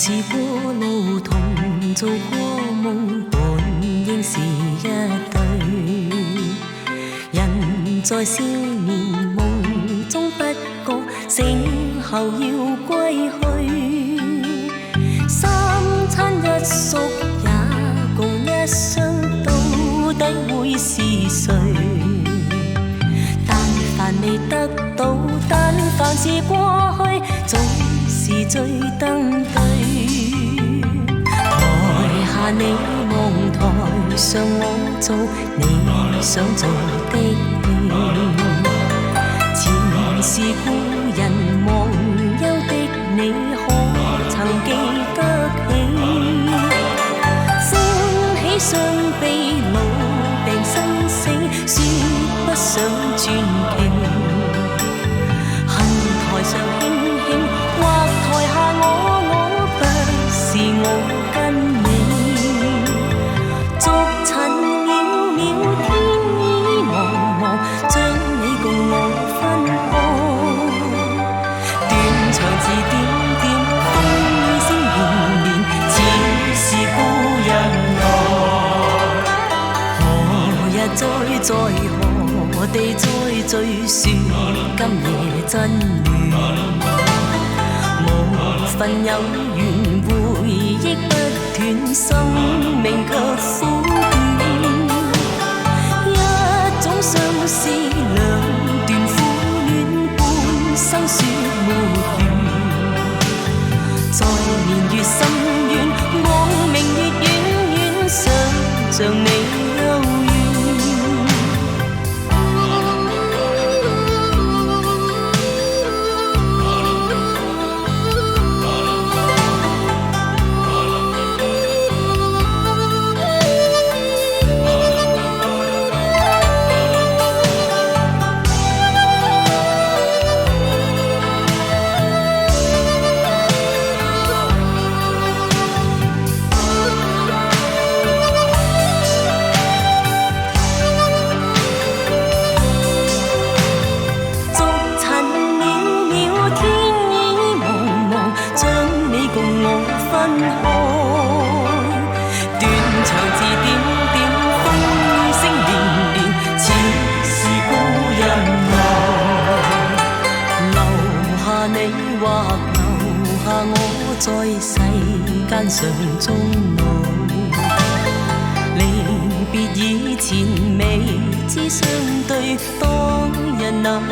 試過路，同做過夢，本應是一對。人在少年夢中不覺，醒後要歸去。三餐一宿也共一雙，到底會是誰？但凡未得到，但凡是過去，總是最登對。台下你望，台上我做你想做的戲。前是故人忘憂的你，可曾記得起？歡喜傷悲老病生死，說不上傳奇。恨台上輕輕，或台下我不是我跟你。逐塵渺渺，天意茫茫，將你共我分開。斷腸字點點，風雨聲連連，似是故人來。何日再何地再聚，說今夜真戀。無份有緣，回憶不斷，生命卻苦短。一種相思，兩段苦戀，半生說沒完。在年月深遠，光明越遠遠，想像你幽怨。在世間上終老，離別以前未知相對，當日那麼